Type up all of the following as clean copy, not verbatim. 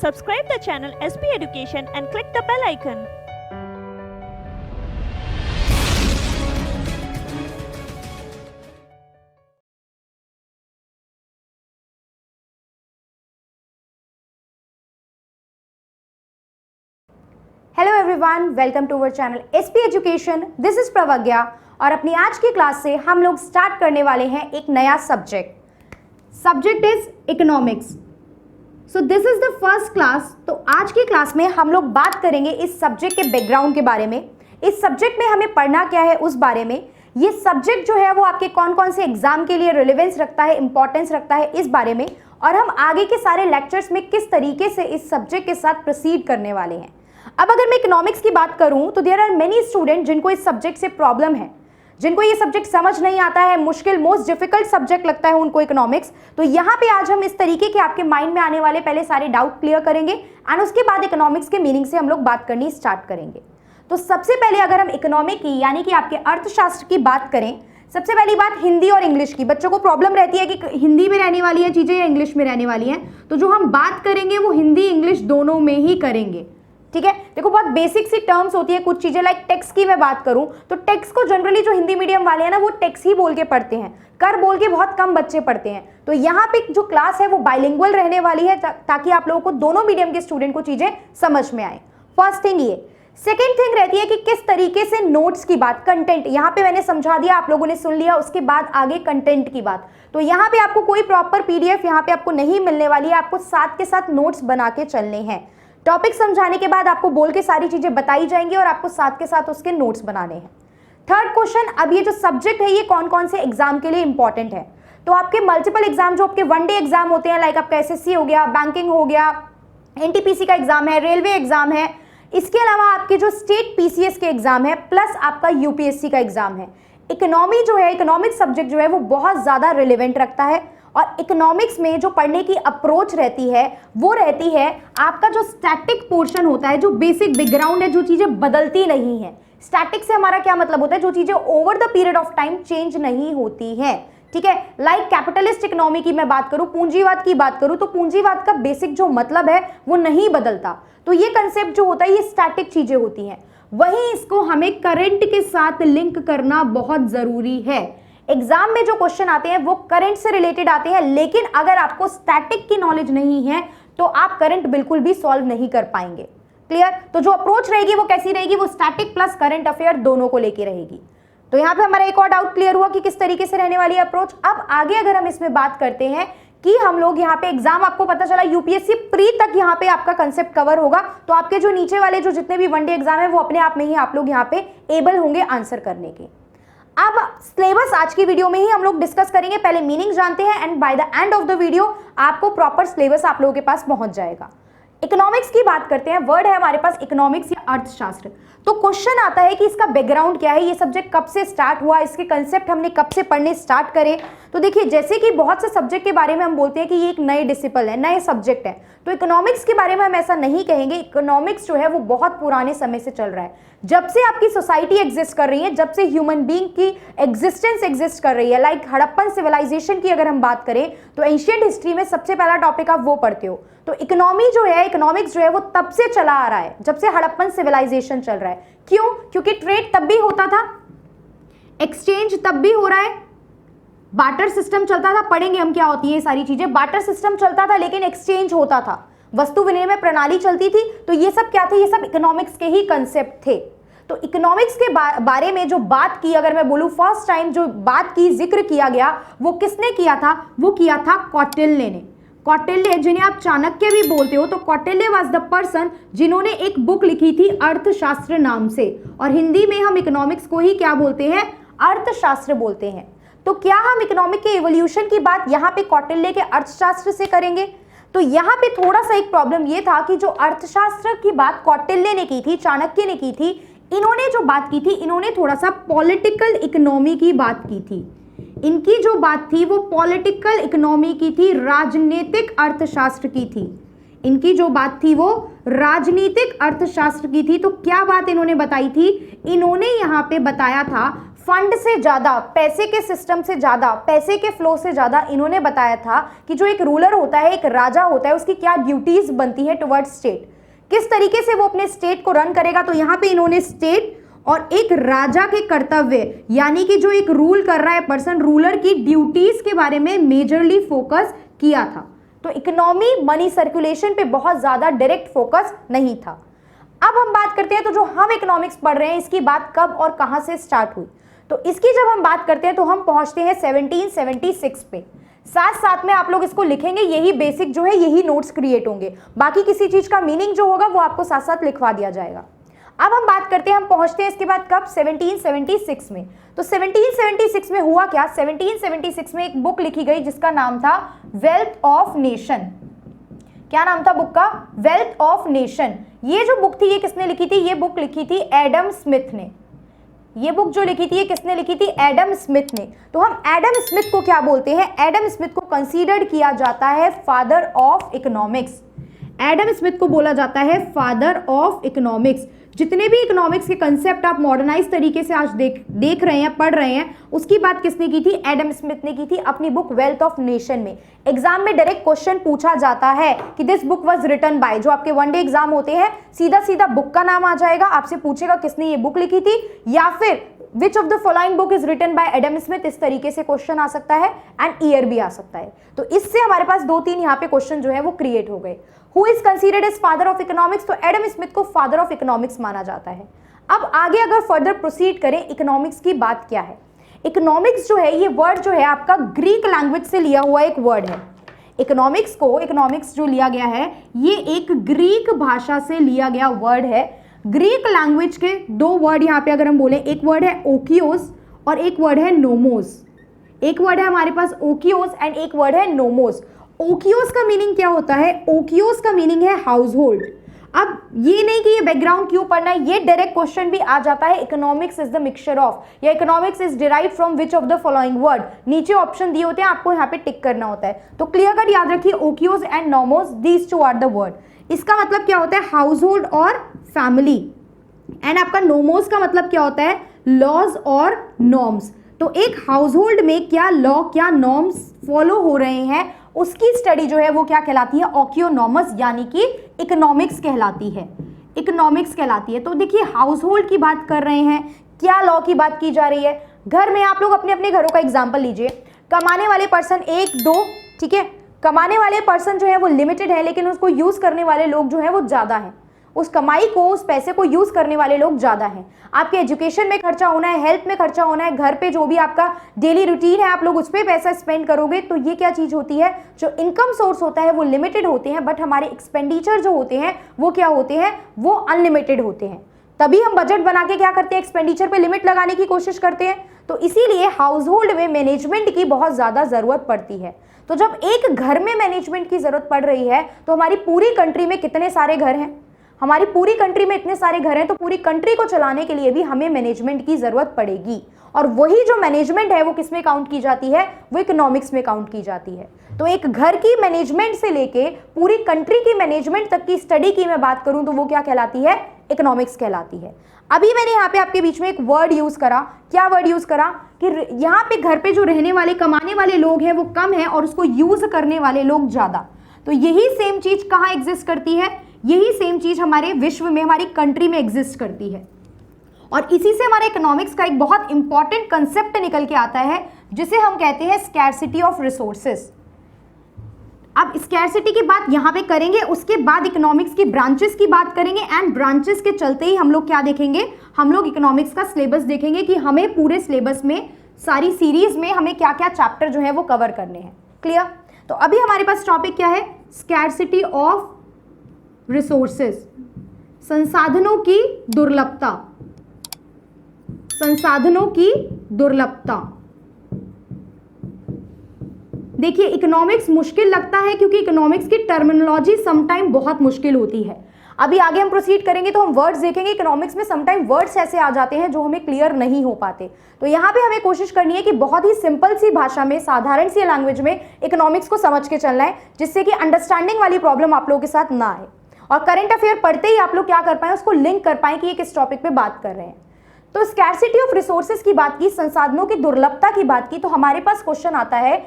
Subscribe the channel SP Education and click the bell icon. Hello everyone, welcome to our channel SP education. This is Pravagya और अपनी आज की class से हम लोग स्टार्ट करने वाले हैं एक नया subject is economics. So this is the first class. तो आज की क्लास में हम लोग बात करेंगे इस सब्जेक्ट के बैकग्राउंड के बारे में, इस सब्जेक्ट में हमें पढ़ना क्या है उस बारे में, ये सब्जेक्ट जो है वो आपके कौन कौन से एग्जाम के लिए रिलेवेंस रखता है, इंपॉर्टेंस रखता है, इस बारे में, और हम आगे के सारे लेक्चर्स में किस तरीके से इस सब्जेक्ट के साथ प्रोसीड करने वाले हैं। अब अगर मैं इकोनॉमिक्स की बात करूं तो देयर आर मेनी स्टूडेंट जिनको इस सब्जेक्ट से प्रॉब्लम है, जिनको ये सब्जेक्ट समझ नहीं आता है, मुश्किल मोस्ट डिफिकल्ट सब्जेक्ट लगता है उनको इकोनॉमिक्स। तो यहाँ पे आज हम इस तरीके के आपके माइंड में आने वाले पहले सारे डाउट क्लियर करेंगे एंड उसके बाद इकोनॉमिक्स के मीनिंग से हम लोग बात करनी स्टार्ट करेंगे। तो सबसे पहले अगर हम इकोनॉमी की यानी कि आपके अर्थशास्त्र की बात करें, सबसे पहली बात हिंदी और इंग्लिश की। बच्चों को प्रॉब्लम रहती है कि हिंदी में रहने वाली है चीजें या इंग्लिश में रहने वाली हैं, तो जो हम बात करेंगे वो हिंदी इंग्लिश दोनों में ही करेंगे। ठीक है, देखो बहुत बेसिक सी टर्म्स होती है कुछ चीजें, लाइक टैक्स की मैं बात करूं तो टैक्स को जनरली जो हिंदी मीडियम वाले हैं ना वो टैक्स ही बोल के पढ़ते हैं, कर बोल के बहुत कम बच्चे पढ़ते हैं। तो यहाँ पे जो क्लास है वो बाइलिंगुअल रहने वाली है ताकि आप लोगों को दोनों मीडियम के स्टूडेंट को चीजें समझ में आए। फर्स्ट थिंग ये। सेकेंड थिंग रहती है कि किस तरीके से नोट्स की बात, कंटेंट, यहाँ पे मैंने समझा दिया, आप लोगों ने सुन लिया, उसके बाद आगे कंटेंट की बात। तो यहाँ पे आपको कोई प्रॉपर पीडीएफ यहाँ पे आपको नहीं मिलने वाली है, आपको साथ के साथ नोट्स बना के चलने हैं। टॉपिक समझाने के बाद आपको बोल के सारी चीजें बताई जाएंगी और आपको साथ के साथ उसके नोट्स बनाने हैं। थर्ड क्वेश्चन, अब ये जो सब्जेक्ट है ये कौन कौन से एग्जाम के लिए इंपॉर्टेंट है। तो आपके मल्टीपल एग्जाम जो आपके वन डे एग्जाम होते हैं, लाइक आपका एसएससी हो गया, बैंकिंग हो गया, एनटीपीसी का एग्जाम है, रेलवे एग्जाम है, इसके अलावा आपके जो स्टेट पीसीएस के एग्जाम है, प्लस आपका यूपीएससी का एग्जाम है। इकोनॉमी जो है, इकोनॉमिक सब्जेक्ट जो है वो बहुत ज्यादा रिलेवेंट रखता है। और इकोनॉमिक्स में जो पढ़ने की अप्रोच रहती है वो रहती है आपका जो स्टैटिक पोर्शन होता है, जो बेसिक बैकग्राउंड है, जो चीजें बदलती नहीं है। स्टैटिक से हमारा क्या मतलब होता है, जो चीजें over the period of time change नहीं होती है। ठीक है, लाइक कैपिटलिस्ट इकोनॉमी की मैं बात करूं, पूंजीवाद की बात करूं, तो पूंजीवाद का बेसिक जो मतलब है वो नहीं बदलता। तो ये कंसेप्ट जो होता है ये स्टैटिक चीजें होती हैं। वहीं इसको हमें करंट के साथ लिंक करना बहुत जरूरी है। एग्जाम में जो क्वेश्चन आते हैं वो करंट से रिलेटेड आते हैं, लेकिन अगर आपको स्टैटिक की नॉलेज नहीं है तो आप करंट बिल्कुल भी सॉल्व नहीं कर पाएंगे। क्लियर? तो जो अप्रोच रहेगी वो कैसी रहेगी, वो स्टैटिक प्लस करंट अफेयर दोनों को लेके रहेगी। तो यहाँ पे हमारा एक और डाउट क्लियर हुआ कि किस तरीके से रहने वाली है अप्रोच। अब आगे अगर हम इसमें बात करते हैं कि हम लोग यहाँ पे एग्जाम, आपको पता चला यूपीएससी प्री तक यहाँ पे आपका कंसेप्ट कवर होगा, तो आपके जो नीचे वाले जो जितने भी वनडे एग्जाम है वो अपने आप में ही आप लोग यहाँ पे एबल होंगे आंसर करने के। अब सिलेबस आज की वीडियो में ही हम लोग डिस्कस करेंगे, पहले मीनिंग जानते हैं and by the end of the video आपको प्रॉपर सिलेबस आप लोगों के पास पहुंच जाएगा। इकोनॉमिक्स की बात करते हैं, वर्ड है हमारे पास इकोनॉमिक्स या अर्थशास्त्र। तो क्वेश्चन आता है कि इसका बैकग्राउंड क्या है, ये सब्जेक्ट कब से स्टार्ट हुआ, इसके कंसेप्ट हमने कब से पढ़ने स्टार्ट करे। तो देखिए, जैसे कि बहुत से सब्जेक्ट के बारे में हम बोलते हैं कि ये एक नए डिसिप्लिन है, नए सब्जेक्ट है, तो इकोनॉमिक्स के बारे में हम ऐसा नहीं कहेंगे। इकोनॉमिक्स जो है वो बहुत पुराने समय से चल रहा है, जब से आपकी सोसाइटी एग्जिस्ट कर रही है, जब से ह्यूमन बीइंग की एग्जिस्टेंस एग्जिस्ट कर रही है। लाइक हड़प्पन सिविलाइजेशन की अगर हम बात करें तो एंशिएंट हिस्ट्री में सबसे पहला टॉपिक आप वो पढ़ते हो। तो इकोनॉमी जो है, इकोनॉमिक्स जो है वो तब से चला आ रहा है जब से हड़प्पन सिविलाइजेशन चल रहा है। क्यों? क्योंकि ट्रेड तब भी होता था, एक्सचेंज तब भी हो रहा है, बार्टर सिस्टम चलता था, पढ़ेंगे हम क्या होती है ये सारी चीजें। बार्टर सिस्टम चलता था लेकिन एक्सचेंज होता था, वस्तु विनिमय प्रणाली चलती थी। तो ये सब क्या थे, ये सब इकोनॉमिक्स के ही कंसेप्ट थे। तो इकोनॉमिक्स के बारे में जो बात की, अगर मैं बोलूं फर्स्ट टाइम जो बात की, जिक्र किया गया, वो किसने किया था, वो किया था कौटिल्य ने। कौटिल्य, जिन्हें आप चाणक्य भी बोलते हो, तो कौटिल्य वाज द पर्सन जिन्होंने एक बुक लिखी थी अर्थशास्त्र नाम से, और हिंदी में हम इकोनॉमिक्स को ही क्या बोलते हैं, अर्थशास्त्र बोलते हैं। तो क्या हम इकोनॉमिक के इवोल्यूशन की बात यहाँ पे कौटिल्य के अर्थशास्त्र से करेंगे? तो यहाँ पे थोड़ा सा एक प्रॉब्लम ये था कि जो अर्थशास्त्र की बात कौटिल्य ने की थी, चाणक्य ने की थी, इन्होंने जो बात की थी, इन्होंने थोड़ा सा पॉलिटिकल इकोनॉमी की बात की थी। इनकी जो बात थी वो पॉलिटिकल इकोनॉमी की थी, राजनीतिक अर्थशास्त्र की थी। इनकी जो बात थी वो राजनीतिक अर्थशास्त्र की थी। तो क्या बात इन्होंने बताई थी, इन्होंने यहाँ पे बताया था फंड से ज्यादा, पैसे के सिस्टम से ज्यादा, पैसे के फ्लो से ज्यादा इन्होंने बताया था कि जो एक रूलर होता है, एक राजा होता है, उसकी क्या ड्यूटीज बनती है टुवर्ड्स स्टेट, किस तरीके से वो अपने स्टेट को रन करेगा। तो यहाँ पे इन्होंने स्टेट और एक राजा के कर्तव्य, यानी कि जो एक रूल कर रहा है पर्सन, रूलर की ड्यूटीज के बारे में मेजरली फोकस किया था। तो इकोनॉमी मनी सर्कुलेशन पे बहुत ज्यादा डायरेक्ट फोकस नहीं था। अब हम बात करते हैं, तो जो हम इकोनॉमिक्स पढ़ रहे हैं इसकी बात कब और कहां से स्टार्ट हुई। तो इसकी जब हम बात करते हैं तो हम पहुंचते हैं 1776 पे। साथ साथ में आप लोग इसको लिखेंगे, यही बेसिक जो है यही नोट्स क्रिएट होंगे, बाकी किसी चीज का मीनिंग जो होगा वो आपको साथ साथ लिखवा दिया जाएगा। अब हम बात करते हैं, हम पहुंचते हैं इसके बाद कब, 1776 में। तो 1776 में हुआ क्या, 1776 में एक बुक लिखी गई जिसका नाम था वेल्थ ऑफ नेशन। क्या नाम था बुक का, वेल्थ ऑफ नेशन। ये जो बुक थी ये किसने लिखी थी, ये बुक लिखी थी एडम स्मिथ ने। ये बुक जो लिखी थी ये किसने लिखी थी, एडम स्मिथ ने। तो हम एडम स्मिथ को क्या बोलते हैं, एडम स्मिथ को कंसीडर्ड किया जाता है father of economics. Adam Smith को बोला जाता है फादर ऑफ इकोनॉमिक्स। जितने भी इकोनॉमिक्स के कंसेप्ट आप मॉडर्नाइज तरीके से आज देख रहे हैं, पढ़ रहे हैं, उसकी बात किसने की थी, एडम स्मिथ ने की थी अपनी बुक वेल्थ ऑफ नेशन में। एग्जाम में डायरेक्ट क्वेश्चन पूछा जाता है कि this book was written by, जो आपके वनडे एग्जाम होते हैं सीधा सीधा बुक का नाम आ जाएगा, आपसे पूछेगा किसने ये बुक लिखी थी, या फिर which of the following book is written by Adam Smith. इस तरीके से क्वेश्चन आ सकता है एंड ईयर भी आ सकता है। तो इससे हमारे पास 2-3 यहाँ पे क्वेश्चन जो है वो क्रिएट हो गए। Who is considered as father of economics, तो एडम स्मिथ को फादर ऑफ इकोनॉमिक्स माना जाता है। अब आगे अगर फर्दर प्रोसीड करें, इकोनॉमिक्स की बात क्या है। इकोनॉमिक्स जो है ये वर्ड जो है आपका ग्रीक लैंग्वेज से लिया हुआ एक वर्ड है। इकोनॉमिक्स जो लिया गया है ये एक ग्रीक भाषा से लिया गया वर्ड है। ग्रीक लैंग्वेज के 2 वर्ड यहाँ पे अगर हम बोले, एक वर्ड है ओकियोस और एक वर्ड है नोमोस। एक वर्ड है हमारे पास ओकियोस एंड एक वर्ड है नोमोस। ओकियोस का मीनिंग क्या होता है, ओकियोस का मीनिंग है हाउस होल्ड। अब ये नहीं कि ये बैकग्राउंड क्यों पढ़ना है, ये डायरेक्ट क्वेश्चन भी आ जाता है, economics is the mixture of, या economics is derived from which of the following word. नीचे ऑप्शन दिए होते हैं, आपको यहाँ पे टिक करना होता है। तो क्लियर कट याद रखिए, oikos and nomos, these 2 are the word. इसका मतलब क्या होता है, हाउस होल्ड और फैमिली। एंड आपका नोमोस का मतलब क्या होता है, लॉज और नॉर्म्स। तो एक हाउस होल्ड में क्या लॉ, क्या नॉर्म्स फॉलो हो रहे हैं, उसकी स्टडी जो है वो क्या कहलाती है, ओकियोनॉमस, यानी कि इकोनॉमिक्स कहलाती है। इकोनॉमिक्स कहलाती है। तो देखिए हाउस होल्ड की बात कर रहे हैं, क्या लॉ की बात की जा रही है। घर में आप लोग अपने अपने घरों का एग्जाम्पल लीजिए। कमाने वाले पर्सन 1-2, ठीक है, कमाने वाले पर्सन जो है वो लिमिटेड है, लेकिन उसको यूज करने वाले लोग जो है वो ज्यादा है। उस कमाई को, उस पैसे को यूज करने वाले लोग ज्यादा हैं। आपके एजुकेशन में खर्चा होना है, हेल्थ में खर्चा होना है, घर पे जो भी आपका डेली रूटीन है आप लोग उस पर पैसा स्पेंड करोगे। तो ये क्या चीज होती है, जो इनकम सोर्स होता है वो लिमिटेड होते हैं, बट हमारे एक्सपेंडिचर जो होते हैं वो क्या होते हैं, वो अनलिमिटेड होते हैं। तभी हम बजट बना के क्या करते हैं, एक्सपेंडिचर पे लिमिट लगाने की कोशिश करते हैं। तो इसीलिए हाउस होल्ड में मैनेजमेंट की बहुत ज्यादा जरूरत पड़ती है। तो जब एक घर में मैनेजमेंट की जरूरत पड़ रही है, तो हमारी पूरी कंट्री में कितने सारे घर हैं, हमारी पूरी कंट्री में इतने सारे घर हैं, तो पूरी कंट्री को चलाने के लिए भी हमें मैनेजमेंट की जरूरत पड़ेगी। और वही जो मैनेजमेंट है वो किस में काउंट की जाती है, वो इकोनॉमिक्स में काउंट की जाती है। तो एक घर की मैनेजमेंट से लेके पूरी कंट्री की मैनेजमेंट तक की स्टडी की मैं बात करूं तो वो क्या कहलाती है, इकोनॉमिक्स कहलाती है। अभी मैंने यहाँ पे आपके बीच में एक वर्ड यूज करा, क्या वर्ड यूज करा, कि यहाँ पे घर पे जो रहने वाले कमाने वाले लोग हैं वो कम है और उसको यूज करने वाले लोग ज्यादा। तो यही सेम चीज कहाँ एग्जिस्ट करती है, यही सेम चीज हमारे विश्व में, हमारी कंट्री में एग्जिस्ट करती है। और इसी से हमारे इकोनॉमिक्स का एक बहुत इंपॉर्टेंट कंसेप्ट निकल के आता है जिसे हम कहते हैं स्कैरसिटी ऑफ रिसोर्सेस। अब स्कैरसिटी की बात यहाँ पे करेंगे, उसके बाद इकोनॉमिक्स की ब्रांचेस की बात करेंगे एंड ब्रांचेस के चलते ही हम लोग क्या देखेंगे, हम लोग इकोनॉमिक्स का सिलेबस देखेंगे कि हमें पूरे सिलेबस में, सारी सीरीज में हमें क्या क्या चैप्टर जो है वो कवर करने हैं। क्लियर? तो अभी हमारे पास टॉपिक क्या है, स्कैरसिटी ऑफ रिसोर्सेस, संसाधनों की दुर्लभता, संसाधनों की दुर्लभता। देखिए इकोनॉमिक्स मुश्किल लगता है क्योंकि इकोनॉमिक्स की टर्मिनोलॉजी समटाइम बहुत मुश्किल होती है। अभी आगे हम प्रोसीड करेंगे तो हम वर्ड्स देखेंगे। इकोनॉमिक्स में समटाइम वर्ड्स ऐसे आ जाते हैं जो हमें क्लियर नहीं हो पाते, तो यहाँ पे हमें कोशिश करनी है कि बहुत ही सिंपल सी भाषा में, साधारण सी लैंग्वेज में इकोनॉमिक्स को समझ के चलना है, जिससे कि अंडरस्टैंडिंग वाली प्रॉब्लम आप लोगों के साथ ना आए और करंट अफेयर पढ़ते ही आप लोग क्या कर पाए, उसको लिंक कर पाए कि ये किस टॉपिक पे बात कर रहे हैं। तो स्कैर्सिटी ऑफ रिसोर्सेज की बात की, संसाधनों की दुर्लभता की बात की, तो हमारे पास क्वेश्चन आता है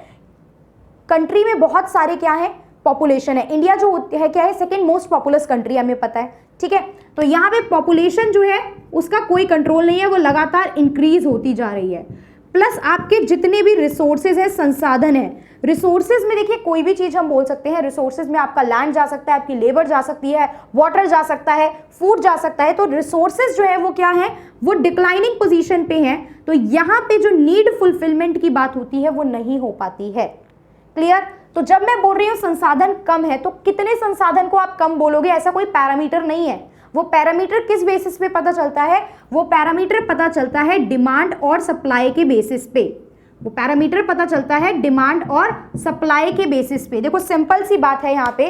कंट्री में बहुत सारे क्या है, पॉपुलेशन है। इंडिया जो है क्या है, सेकेंड मोस्ट पॉपुलस कंट्री, हमें पता है, ठीक है। तो यहाँ पे पॉपुलेशन जो है उसका कोई कंट्रोल नहीं है, वो लगातार इंक्रीज होती जा रही है। प्लस आपके जितने भी रिसोर्सेज है, संसाधन है, रिसोर्सेज में देखिए कोई भी चीज हम बोल सकते हैं। रिसोर्सेज में आपका लैंड जा सकता है, आपकी लेबर जा सकती है, वाटर जा सकता है, फूड जा सकता है। तो रिसोर्सेज जो है वो क्या है, वो डिक्लाइनिंग पोजीशन पे है। तो यहाँ पे जो नीड फुलफिलमेंट की बात होती है वो नहीं हो पाती है। क्लियर? तो जब मैं बोल रही हूँ संसाधन कम है, तो कितने संसाधन को आप कम बोलोगे, ऐसा कोई पैरामीटर नहीं है। वो पैरामीटर किस बेसिस पे पता चलता है, वो पैरामीटर पता चलता है डिमांड और सप्लाई के बेसिस पे। वो पैरामीटर पता चलता है डिमांड और सप्लाई के बेसिस पे। देखो सिंपल सी बात है यहाँ पे,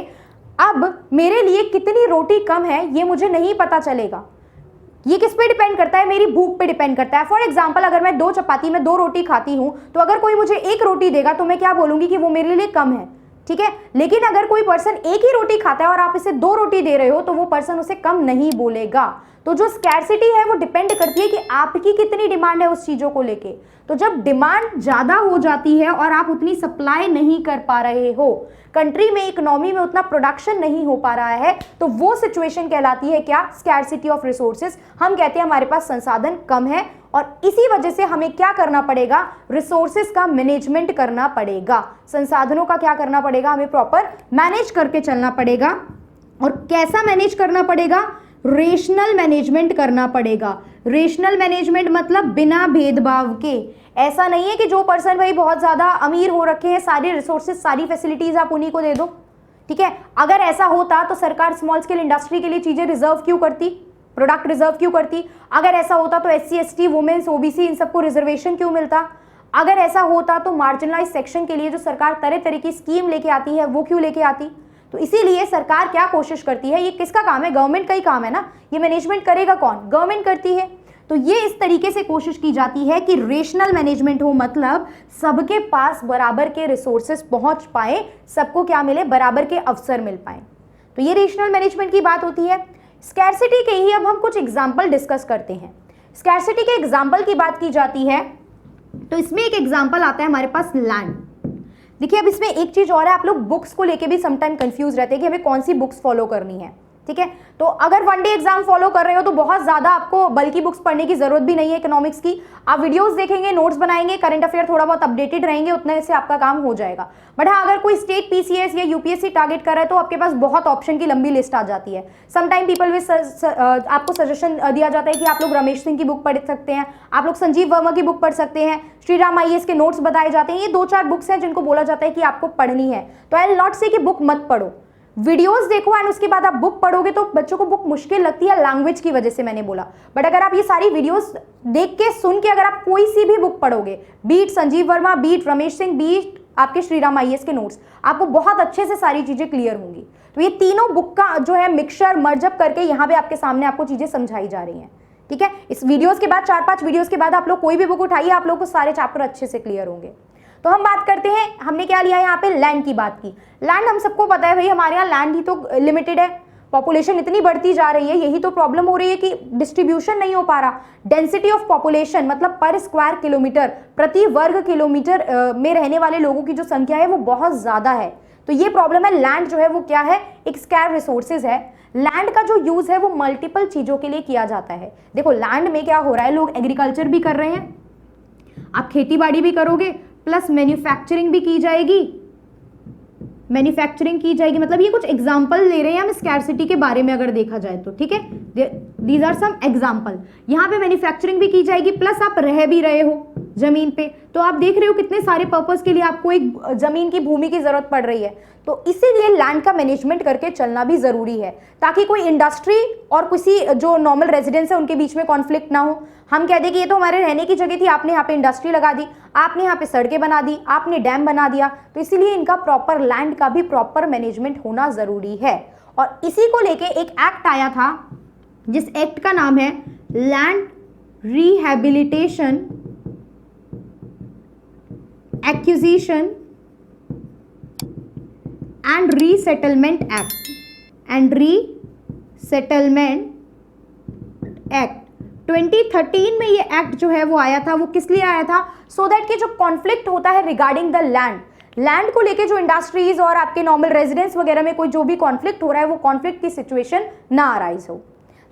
अब मेरे लिए कितनी रोटी कम है ये मुझे नहीं पता चलेगा। ये किस पे डिपेंड करता है, मेरी भूख पे डिपेंड करता है। फॉर एग्जाम्पल अगर मैं 2 चपाती में 2 रोटी खाती हूँ, तो अगर कोई मुझे 1 रोटी देगा तो मैं क्या बोलूंगी कि वो मेरे लिए कम है, ठीक है। लेकिन अगर कोई पर्सन 1 ही रोटी खाता है और आप इसे 2 रोटी दे रहे हो, तो वो पर्सन उसे कम नहीं बोलेगा। तो जो स्कैर्सिटी है वो डिपेंड करती है कि आपकी कितनी डिमांड है उस चीजों को लेके। तो जब डिमांड ज्यादा हो जाती है और आप उतनी सप्लाई नहीं कर पा रहे हो, कंट्री में, इकोनॉमी में उतना प्रोडक्शन नहीं हो पा रहा है, तो वो सिचुएशन कहलाती है क्या, स्कैर्सिटी ऑफ रिसोर्सेज। हम कहते हैं हमारे पास संसाधन कम है और इसी वजह से हमें क्या करना पड़ेगा, रिसोर्सेज का मैनेजमेंट करना पड़ेगा। संसाधनों का क्या करना पड़ेगा, हमें प्रॉपर मैनेज करके चलना पड़ेगा। और कैसा मैनेज करना पड़ेगा, रेशनल मैनेजमेंट करना पड़ेगा। रेशनल मैनेजमेंट मतलब बिना भेदभाव के। ऐसा नहीं है कि जो पर्सन भाई बहुत ज्यादा अमीर हो रखे हैं, सारे रिसोर्सेज, सारी फैसिलिटीज आप उन्हीं को दे दो, ठीक है। अगर ऐसा होता तो सरकार स्मॉल स्केल इंडस्ट्री के लिए चीजें रिजर्व क्यों करती, प्रोडक्ट रिजर्व क्यों करती। अगर ऐसा होता तो SC ST वुमेन्स OBC इन सबको रिजर्वेशन क्यों मिलता। अगर ऐसा होता तो मार्जिनलाइज सेक्शन के लिए जो सरकार तरह तरह की स्कीम लेके आती है वो क्यों लेके आती। तो इसीलिए सरकार क्या कोशिश करती है, ये किसका काम है, गवर्नमेंट का ही काम है ना। ये मैनेजमेंट करेगा कौन, गवर्नमेंट करती है। तो ये इस तरीके से कोशिश की जाती है कि रेशनल मैनेजमेंट हो, मतलब सबके पास बराबर के रिसोर्सेज पहुंच पाए, सबको क्या मिले, बराबर के अवसर मिल पाए। तो ये रेशनल मैनेजमेंट की बात होती है। स्कैर्सिटी के ही अब हम कुछ एग्जाम्पल डिस्कस करते हैं। स्कैर्सिटी के एग्जाम्पल की बात की जाती है तो इसमें एक एग्जाम्पल आता है हमारे पास लैंड। देखिए अब इसमें एक चीज और है, आप लोग बुक्स को लेके भी समटाइम कंफ्यूज रहते हैं कि हमें कौन सी बुक्स फॉलो करनी है, ठीक है। तो अगर 1 डे एग्जाम फॉलो कर रहे हो तो बहुत ज्यादा आपको बल्कि बुक्स पढ़ने की जरूरत भी नहीं है इकोनॉमिक्स की। आप वीडियोस देखेंगे, नोट्स बनाएंगे, करंट अफेयर थोड़ा बहुत अपडेटेड रहेंगे, उतने से आपका काम हो जाएगा। बट हाँ, अगर कोई स्टेट PCS या UPSC टारगेट कर रहा है तो आपके पास बहुत ऑप्शन की लंबी लिस्ट आ जाती है। समटाइम पीपल आपको सजेशन दिया जाता है कि आप लोग रमेश सिंह की बुक पढ़ सकते हैं, आप लोग संजीव वर्मा की बुक पढ़ सकते हैं, श्रीराम IAS के नोट्स बताए जाते हैं। ये 2-4 बुक्स हैं जिनको बोला जाता है कि आपको पढ़नी है। तो आई विल नॉट से कि बुक मत पढ़ो, वीडियोस देखो एंड उसके बाद आप बुक पढ़ोगे तो बच्चों को बुक मुश्किल लगती है लैंग्वेज की वजह से, मैंने बोला। बट अगर आप ये सारी वीडियोस देख के, सुन के, अगर आप कोई सी भी बुक पढ़ोगे, बीट संजीव वर्मा, बीट रमेश सिंह, बीट आपके श्रीराम IAS के नोट्स, आपको बहुत अच्छे से सारी चीजें क्लियर होंगी। तो ये तीनों बुक का जो है मिक्सचर मर्जअप करके यहाँ पे आपके सामने आपको चीजें समझाई जा रही हैं, ठीक है। इस वीडियोस के बाद 4-5 वीडियोस के बाद आप लोग कोई भी बुक उठाइए, आप लोग को सारे चैप्टर अच्छे से क्लियर होंगे। तो हम बात करते हैं, हमने क्या लिया यहाँ पे, लैंड की बात की। लैंड हम सबको पता है भाई, हमारे यहाँ लैंड ही तो लिमिटेड है, पॉपुलेशन इतनी बढ़ती जा रही है, यही तो प्रॉब्लम हो रही है कि डिस्ट्रीब्यूशन नहीं हो पा रहा। डेंसिटी ऑफ पॉपुलेशन मतलब पर स्क्वायर किलोमीटर, प्रति वर्ग किलोमीटर में रहने वाले लोगों की जो संख्या है वो बहुत ज्यादा है। तो ये प्रॉब्लम है। लैंड जो है वो क्या है, एक स्कैर्स रिसोर्सेज है। लैंड का जो यूज है वो मल्टीपल चीजों के लिए किया जाता है। देखो लैंड में क्या हो रहा है, लोग एग्रीकल्चर भी कर रहे हैं, आप खेती बाड़ी भी करोगे, प्लस मैन्युफैक्चरिंग भी की जाएगी, मैन्युफैक्चरिंग की जाएगी। मतलब ये कुछ एग्जांपल ले रहे हैं हम स्कैर्सिटी के बारे में अगर देखा जाए तो, ठीक है। These are some example. यहाँ पे मैन्युफैक्चरिंग भी की जाएगी, प्लस आप रह भी रहे हो जमीन पे, तो आप देख रहे हो कितने सारे पर्पस के लिए आपको एक जमीन की, भूमि की जरूरत पड़ रही है। तो इसीलिए लैंड का मैनेजमेंट करके चलना भी जरूरी है, ताकि कोई इंडस्ट्री और किसी जो नॉर्मल रेजिडेंस है उनके बीच में कॉन्फ्लिक्ट ना हो। हम कह दें कि ये तो हमारे रहने की जगह थी, आपने यहाँ पे इंडस्ट्री लगा दी, आपने यहाँ पे सड़कें बना दी, आपने डैम बना दिया। तो इसीलिए इनका प्रॉपर लैंड का भी प्रॉपर मैनेजमेंट होना जरूरी है। और इसी को लेके एक एक्ट आया था जिस एक्ट का नाम है land rehabilitation acquisition and resettlement act 2013 में ये एक्ट जो है वो आया था। वो किस लिए आया था? सो दैट कि जो कॉन्फ्लिक्ट होता है रिगार्डिंग द लैंड को लेके जो इंडस्ट्रीज और आपके नॉर्मल रेजिडेंस वगैरह में कोई जो भी कॉन्फ्लिक्ट हो रहा है वो कॉन्फ्लिक्ट की सिचुएशन ना अराइज हो।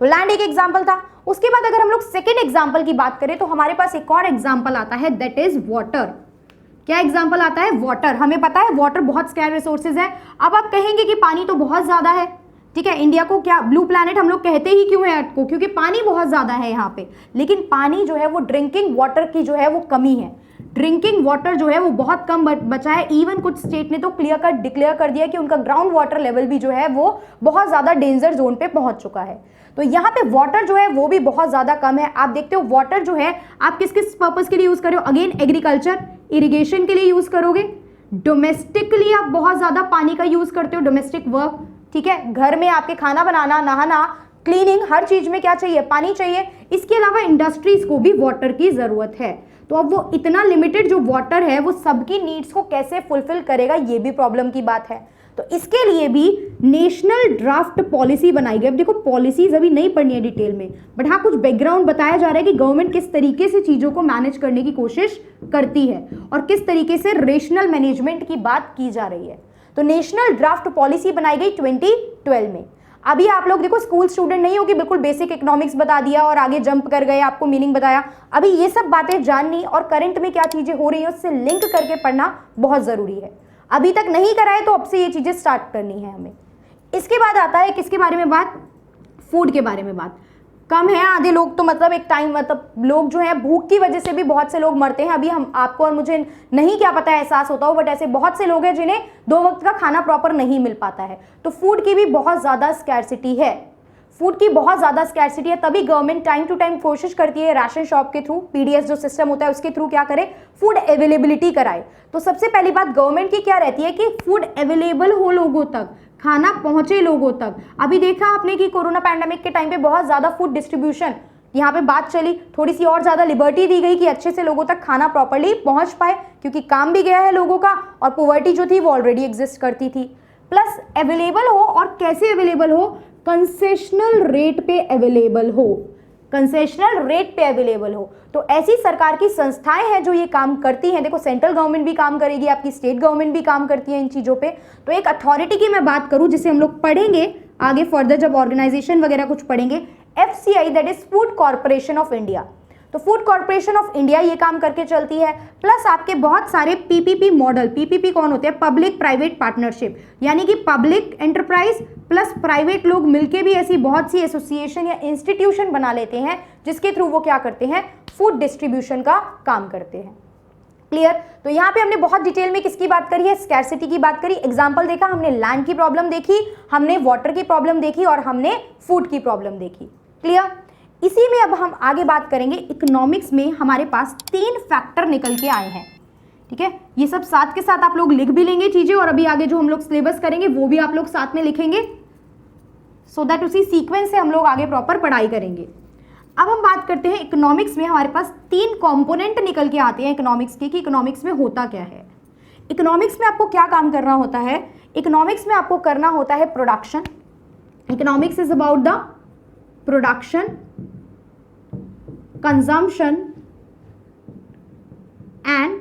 तो लैंड एक एग्जांपल था। उसके बाद अगर हम लोग सेकेंड एग्जांपल की बात करें तो हमारे पास एक और एग्जांपल आता है, दैट इज वाटर। क्या एग्जांपल आता है? वाटर। हमें पता है वाटर बहुत स्कैर्स रिसोर्सेज है। अब आप कहेंगे कि पानी तो बहुत ज्यादा है, ठीक है, इंडिया को क्या ब्लू प्लैनेट हम लोग कहते ही क्यों है अर्थ को? क्योंकि पानी बहुत ज्यादा है यहाँ पे। लेकिन पानी जो है वो ड्रिंकिंग वाटर की जो है वो कमी है। ड्रिंकिंग वाटर जो है वो बहुत कम बचा है। इवन कुछ स्टेट ने तो क्लियर कट डिक्लेयर कर दिया कि उनका ग्राउंड वाटर लेवल भी जो है वो बहुत ज्यादा डेंजर जोन पे पहुंच चुका है। तो यहाँ पे वाटर जो है वो भी बहुत ज्यादा कम है। आप देखते हो वाटर जो है आप किस किस पर्पज के लिए यूज कर रहे हो? अगेन एग्रीकल्चर, इरिगेशन के लिए यूज करोगे। डोमेस्टिकली आप बहुत ज्यादा पानी का यूज करते हो, डोमेस्टिक वर्क, ठीक है, घर में आपके खाना बनाना, नहाना, क्लीनिंग, हर चीज में क्या चाहिए? पानी चाहिए। इसके अलावा इंडस्ट्रीज को भी वाटर की जरूरत है। तो अब वो इतना लिमिटेड जो वाटर है वो सबकी नीड्स को कैसे फुलफिल करेगा, ये भी प्रॉब्लम की बात है। तो इसके लिए भी नेशनल ड्राफ्ट पॉलिसी बनाई गई। अब देखो पॉलिसीज अभी नहीं पढ़नी है डिटेल में, बट हाँ कुछ बैकग्राउंड बताया जा रहा है कि गवर्नमेंट किस तरीके से चीजों को मैनेज करने की कोशिश करती है और किस तरीके से रेशनल मैनेजमेंट की बात की जा रही है। तो नेशनल ड्राफ्ट पॉलिसी बनाई गई 2012 में। अभी आप लोग देखो स्कूल स्टूडेंट नहीं हो कि बिल्कुल बेसिक इकोनॉमिक्स बता दिया और आगे जंप कर गए, आपको मीनिंग बताया। अभी ये सब बातें जाननी और करंट में क्या चीजें हो रही है उससे लिंक करके पढ़ना बहुत जरूरी है। अभी तक नहीं करा है तो अब से ये चीजें स्टार्ट करनी है हमें। इसके बाद आता है किसके बारे में बात? फूड के बारे में बात। कम है आधे लोग तो मतलब एक टाइम मतलब लोग जो है भूख की वजह से भी बहुत से लोग मरते हैं। अभी हम आपको और मुझे नहीं क्या पता है एहसास होता हो, बट ऐसे बहुत से लोग हैं जिन्हें 2 वक्त का खाना प्रॉपर नहीं मिल पाता है। तो फूड की भी बहुत ज्यादा स्कैर्सिटी है। फूड की बहुत ज्यादा स्कैर्सिटी है, तभी गवर्नमेंट टाइम टू टाइम कोशिश करती है राशन शॉप के थ्रू, पीडीएस जो सिस्टम होता है उसके थ्रू क्या करे, फूड अवेलेबिलिटी कराए। तो सबसे पहली बात गवर्नमेंट की क्या रहती है कि फूड अवेलेबल हो लोगों तक, खाना पहुंचे लोगों तक। अभी देखा आपने कि कोरोना पैंडेमिक के टाइम पे बहुत ज्यादा फूड डिस्ट्रीब्यूशन यहाँ पे बात चली, थोड़ी सी और ज्यादा लिबर्टी दी गई कि अच्छे से लोगों तक खाना प्रॉपर्ली पहुंच पाए, क्योंकि काम भी गया है लोगों का और पॉवर्टी जो थी वो ऑलरेडी एग्जिस्ट करती थी। प्लस अवेलेबल हो, और कैसे अवेलेबल हो? कंसेशनल रेट पे अवेलेबल हो, कंसेशनल रेट पे अवेलेबल हो। तो ऐसी सरकार की संस्थाएं हैं जो ये काम करती हैं। देखो सेंट्रल गवर्नमेंट भी काम करेगी, आपकी स्टेट गवर्नमेंट भी काम करती है इन चीज़ों पे। तो एक अथॉरिटी की मैं बात करूं जिसे हम लोग पढ़ेंगे आगे फर्दर जब ऑर्गेनाइजेशन वगैरह कुछ पढ़ेंगे, FCI that is food corporation of India. तो फूड कॉर्पोरेशन ऑफ इंडिया ये काम करके चलती है। प्लस आपके बहुत सारे PPP मॉडल, PPP कौन होते हैं? पब्लिक प्राइवेट पार्टनरशिप, यानी कि पब्लिक एंटरप्राइज प्लस प्राइवेट लोग मिलके भी ऐसी बहुत सी एसोसिएशन या इंस्टीट्यूशन बना लेते हैं जिसके थ्रू वो क्या करते हैं? फूड डिस्ट्रीब्यूशन का काम करते हैं। क्लियर? तो यहाँ पे हमने बहुत डिटेल में किसकी बात करी है? स्कैर्सिटी की बात करी। एग्जाम्पल देखा, हमने लैंड की प्रॉब्लम देखी, हमने वाटर की प्रॉब्लम देखी और हमने फूड की प्रॉब्लम देखी। क्लियर? इसी में अब हम आगे बात करेंगे। इकोनॉमिक्स में हमारे पास 3 फैक्टर निकल के आए हैं, ठीक है। ये सब साथ के साथ आप लोग लिख भी लेंगे चीजें, और अभी आगे जो हम लोग सिलेबस करेंगे वो भी आप लोग साथ में लिखेंगे, सो दैट उसी सीक्वेंस से हम लोग आगे प्रॉपर पढ़ाई करेंगे। अब हम बात करते हैं इकोनॉमिक्स में हमारे पास 3 कंपोनेंट निकल के आते हैं इकोनॉमिक्स के, कि इकोनॉमिक्स में होता क्या है। इकोनॉमिक्स में आपको क्या काम करना होता है? इकोनॉमिक्स में आपको करना होता है production. Economics is about the production, consumption and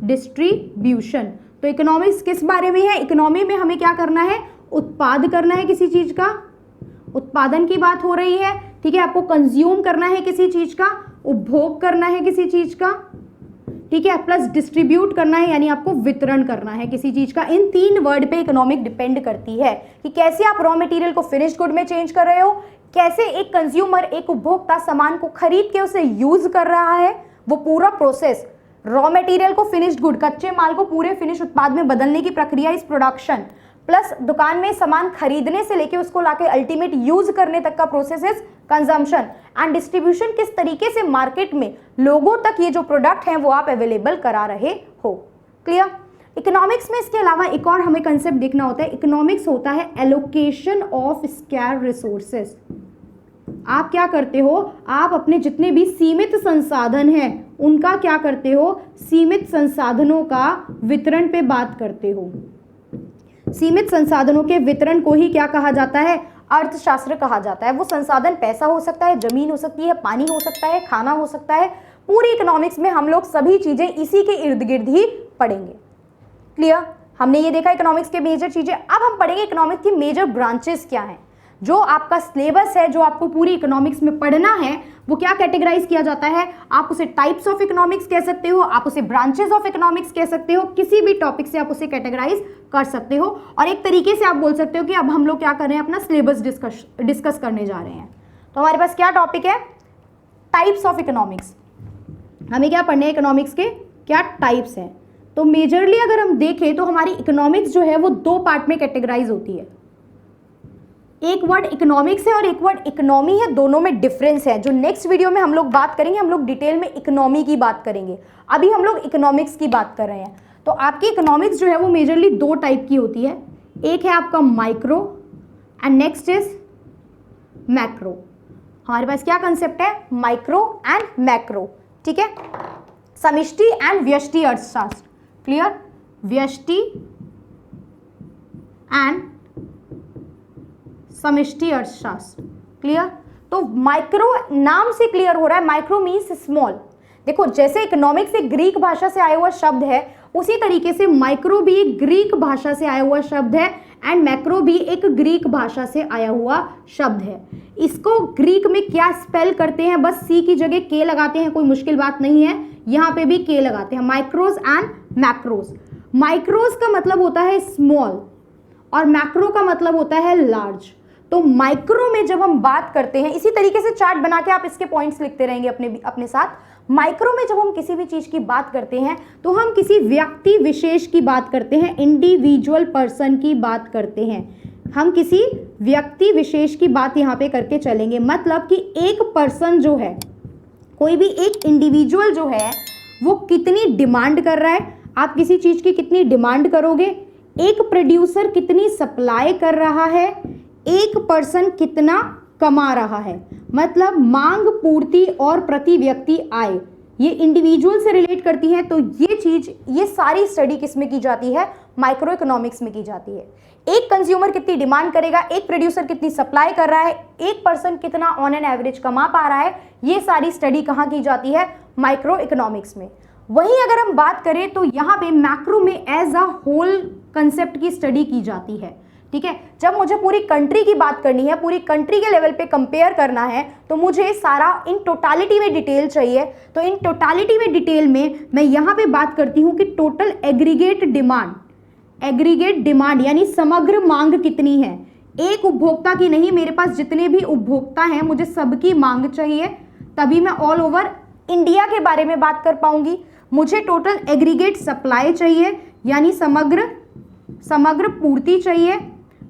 distribution. तो इकोनॉमिक्स किस बारे में है? इकोनॉमी में हमें क्या करना है? उत्पाद करना है किसी चीज का, उत्पादन की बात हो रही है, ठीक है। आपको कंज्यूम करना है किसी चीज का, उपभोग करना है किसी चीज का, ठीक है। प्लस डिस्ट्रीब्यूट करना है, यानी आपको वितरण करना है किसी चीज का। इन 3 वर्ड पे इकोनॉमिक डिपेंड करती है कि कैसे आप रॉ मटेरियल को फिनिश्ड गुड में चेंज कर रहे हो, कैसे एक कंज्यूमर, एक उपभोक्ता सामान को खरीद के उसे यूज कर रहा है, वो पूरा प्रोसेस, रॉ मटेरियल को फिनिश्ड गुड, कच्चे माल को पूरे फिनिश उत्पाद में बदलने की प्रक्रिया इस प्रोडक्शन, प्लस दुकान में सामान खरीदने से लेके उसको लाके अल्टीमेट यूज करने तक का process is consumption, and distribution किस तरीके से मार्केट में लोगों तक ये जो प्रोडक्ट हैं वो आप अवेलेबल करा रहे हो। क्लियर? इकोनॉमिक्स में इसके अलावा एक और हमें कंसेप्ट देखना होता है, इकोनॉमिक्स होता है एलोकेशन ऑफ स्कैर्स रिसोर्सेस। आप क्या करते हो, आप अपने जितने भी सीमित संसाधन हैं उनका क्या करते हो, सीमित संसाधनों का वितरण पे बात करते हो। सीमित संसाधनों के वितरण को ही क्या कहा जाता है, अर्थशास्त्र कहा जाता है। वो संसाधन पैसा हो सकता है, जमीन हो सकती है, पानी हो सकता है, खाना हो सकता है। पूरी इकोनॉमिक्स में हम लोग सभी चीजें इसी के इर्द गिर्द ही पढ़ेंगे। क्लियर? हमने ये देखा इकोनॉमिक्स के मेजर चीजें। अब हम पढ़ेंगे इकोनॉमिक्स की मेजर ब्रांचेस क्या हैं। जो आपका सिलेबस है, जो आपको पूरी इकोनॉमिक्स में पढ़ना है, वो क्या कैटेगराइज किया जाता है, आप उसे टाइप्स ऑफ इकोनॉमिक्स कह सकते हो, आप उसे ब्रांचेस ऑफ इकोनॉमिक्स कह सकते हो, किसी भी टॉपिक से आप उसे कैटेगराइज कर सकते हो। और एक तरीके से आप बोल सकते हो कि अब हम लोग क्या कर रहे हैं, अपना सिलेबस डिस्कस करने जा रहे हैं। तो हमारे पास क्या टॉपिक है, टाइप्स ऑफ इकोनॉमिक्स। हमें क्या पढ़ने हैं, इकोनॉमिक्स के क्या टाइप्स हैं। तो मेजरली अगर हम देखें तो हमारी इकोनॉमिक्स जो है वो दो पार्ट में कैटेगराइज होती है। एक वर्ड इकोनॉमिक्स है और एक वर्ड इकोनॉमी है, दोनों में डिफरेंस है। जो नेक्स्ट वीडियो में हम लोग बात करेंगे, हम लोग डिटेल में इकोनॉमी की बात करेंगे। अभी हम लोग इकोनॉमिक्स की बात कर रहे हैं। तो आपकी इकोनॉमिक्स जो है वो मेजरली दो टाइप की होती है। एक है आपका micro and next is macro. हमारे पास क्या कंसेप्ट है, माइक्रो एंड मैक्रो। ठीक है, समष्टि एंड व्यष्टि अर्थशास्त्र। क्लियर? व्यष्टि एंड समष्टि अर्थशास्त्र। क्लियर? तो माइक्रो नाम से क्लियर हो रहा है, माइक्रो मीन्स स्मॉल। देखो, जैसे इकोनॉमिक्स एक ग्रीक भाषा से आया हुआ शब्द है, उसी तरीके से माइक्रो भी एक ग्रीक भाषा से आया हुआ शब्द है एंड मैक्रो भी एक ग्रीक भाषा से आया हुआ शब्द है। इसको ग्रीक में क्या स्पेल करते हैं, बस सी की जगह के लगाते हैं, कोई मुश्किल बात नहीं है। यहाँ पे भी के लगाते हैं, माइक्रोज एंड मैक्रोज। माइक्रोज का मतलब होता है स्मॉल और मैक्रो का मतलब होता है लार्ज। तो माइक्रो में जब हम बात करते हैं, इसी तरीके से चार्ट बना के आप इसके पॉइंट्स लिखते रहेंगे अपने साथ। माइक्रो में जब हम किसी भी चीज की बात करते हैं तो हम किसी व्यक्ति विशेष की बात करते हैं, इंडिविजुअल पर्सन की बात करते हैं। हम किसी व्यक्ति विशेष की बात यहाँ पे करके चलेंगे। मतलब कि एक पर्सन जो है, कोई भी एक इंडिविजुअल जो है, वो कितनी डिमांड कर रहा है, आप किसी चीज की कितनी डिमांड करोगे, एक प्रोड्यूसर कितनी सप्लाई कर रहा है, एक पर्सन कितना कमा रहा है। मतलब मांग, पूर्ति और प्रति व्यक्ति आय, ये इंडिविजुअल से रिलेट करती है। तो ये चीज, ये सारी स्टडी किस में की जाती है, माइक्रो इकोनॉमिक्स में की जाती है। एक कंज्यूमर कितनी डिमांड करेगा, एक प्रोड्यूसर कितनी सप्लाई कर रहा है, एक पर्सन कितना ऑन एन एवरेज कमा पा रहा है, ये सारी स्टडी कहाँ की जाती है, माइक्रो इकोनॉमिक्स में। वहीं अगर हम बात करें तो यहाँ पे मैक्रो में एज अ होल कंसेप्ट की स्टडी की जाती है। ठीक है, जब मुझे पूरी कंट्री की बात करनी है, पूरी कंट्री के लेवल पे कंपेयर करना है, तो मुझे सारा इन टोटालिटी में डिटेल चाहिए। तो इन टोटालिटी में डिटेल में मैं यहाँ पे बात करती हूँ कि टोटल एग्रीगेट डिमांड यानी समग्र मांग कितनी है। एक उपभोक्ता की नहीं, मेरे पास जितने भी उपभोक्ता हैं मुझे सबकी मांग चाहिए, तभी मैं ऑल ओवर इंडिया के बारे में बात कर पाऊंगी। मुझे टोटल एग्रीगेट सप्लाई चाहिए यानी समग्र पूर्ति चाहिए।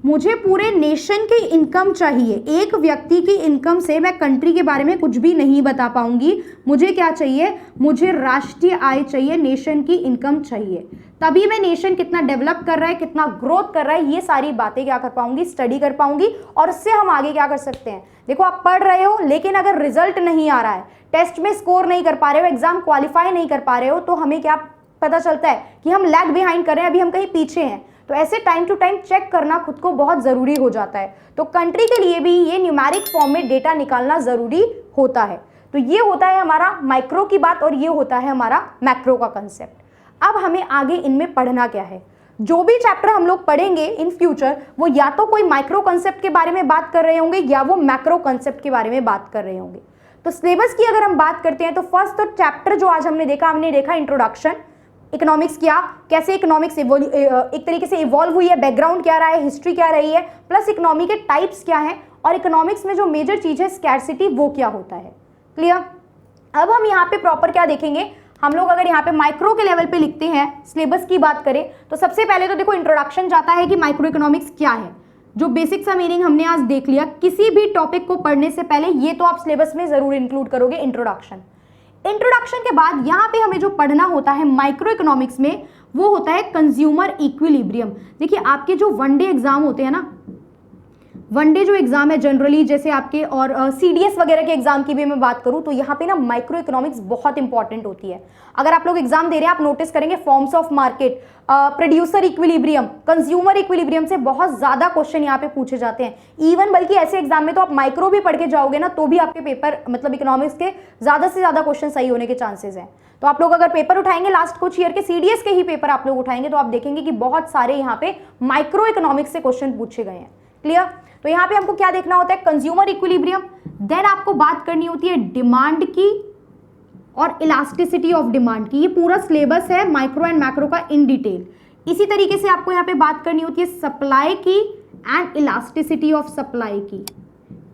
मुझे पूरे नेशन की इनकम चाहिए, एक व्यक्ति की इनकम से मैं कंट्री के बारे में कुछ भी नहीं बता पाऊंगी। मुझे क्या चाहिए, मुझे राष्ट्रीय आय चाहिए, नेशन की इनकम चाहिए, तभी मैं नेशन कितना डेवलप कर रहा है, कितना ग्रोथ कर रहा है, ये सारी बातें क्या कर पाऊंगी, स्टडी कर पाऊंगी। और उससे हम आगे क्या कर सकते हैं। देखो, आप पढ़ रहे हो लेकिन अगर रिजल्ट नहीं आ रहा है, टेस्ट में स्कोर नहीं कर पा रहे हो, एग्जाम क्वालिफाई नहीं कर पा रहे हो, तो हमें क्या पता चलता है कि हम लैग बिहाइंड कर रहे हैं, अभी हम कहीं पीछे हैं। तो ऐसे टाइम टू टाइम चेक करना खुद को बहुत ज़रूरी हो जाता है। तो कंट्री के लिए भी ये न्यूमेरिक फॉर्म में डेटा निकालना ज़रूरी होता है। तो ये होता है हमारा माइक्रो की बात और ये होता है हमारा मैक्रो का कंसेप्ट। अब हमें आगे इनमें पढ़ना क्या है। जो भी चैप्टर हम लोग पढ़ेंगे इन फ्यूचर, वो या तो कोई माइक्रो कंसेप्ट के बारे में बात कर रहे होंगे या वो मैक्रो कंसेप्ट के बारे में बात कर रहे होंगे। तो सिलेबस की अगर हम बात करते हैं तो फर्स्ट तो चैप्टर जो आज हमने देखा इंट्रोडक्शन, इकोनॉमिक्स क्या, कैसे इकोनॉमिक्स एक तरीके से इवॉल्व हुई है, बैकग्राउंड क्या रहा है, हिस्ट्री क्या रही है, प्लस इकोनॉमी के टाइप्स क्या हैं और इकोनॉमिक्स में जो मेजर चीज है स्कैर्सिटी, वो क्या होता है। क्लियर? अब हम यहाँ पे प्रॉपर क्या देखेंगे, हम लोग अगर यहाँ पे माइक्रो के लेवल पे लिखते हैं, सिलेबस की बात करें तो सबसे पहले तो देखो इंट्रोडक्शन जाता है कि माइक्रो इकोनॉमिक्स क्या है। जो बेसिक सा मीनिंग हमने आज देख लिया। किसी भी टॉपिक को पढ़ने से पहले ये तो आप सिलेबस में जरूर इंक्लूड करोगे इंट्रोडक्शन के बाद यहाँ पे हमें जो पढ़ना होता है माइक्रो इकोनॉमिक्स में, वो होता है कंज्यूमर इक्विलिब्रियम। देखिए आपके जो वनडे एग्जाम होते हैं ना, वनडे जो एग्जाम है जनरली, जैसे आपके और सीडीएस वगैरह के एग्जाम की भी मैं बात करूं तो यहाँ पे ना माइक्रो इकोनॉमिक्स बहुत इंपॉर्टेंट होती है। अगर आप लोग एग्जाम दे रहे हैं, आप नोटिस करेंगे forms of market, producer equilibrium, consumer equilibrium से बहुत ज्यादा क्वेश्चन यहाँ पे पूछे जाते हैं। इवन बल्कि ऐसे एग्जाम में तो आप माइक्रो भी पढ़ के जाओगे ना तो भी आपके पेपर मतलब इकोनॉमिक्स के ज्यादा से ज्यादा क्वेश्चन सही होने के चांसेस हैं। तो आप लोग अगर पेपर उठाएंगे, लास्ट कुछ ईयर के सीडीएस के ही पेपर आप लोग उठाएंगे तो आप देखेंगे कि बहुत सारे यहाँ पे माइक्रो इकोनॉमिक्स से क्वेश्चन पूछे गए हैं। क्लियर? तो यहाँ पे हमको क्या देखना होता है, कंज्यूमर इक्विलिब्रियम, देन आपको बात करनी होती है डिमांड की और इलास्टिसिटी ऑफ डिमांड की। ये पूरा सिलेबस है माइक्रो एंड मैक्रो का इन डिटेल। इसी तरीके से आपको यहाँ पे बात करनी होती है सप्लाई की एंड इलास्टिसिटी ऑफ सप्लाई की।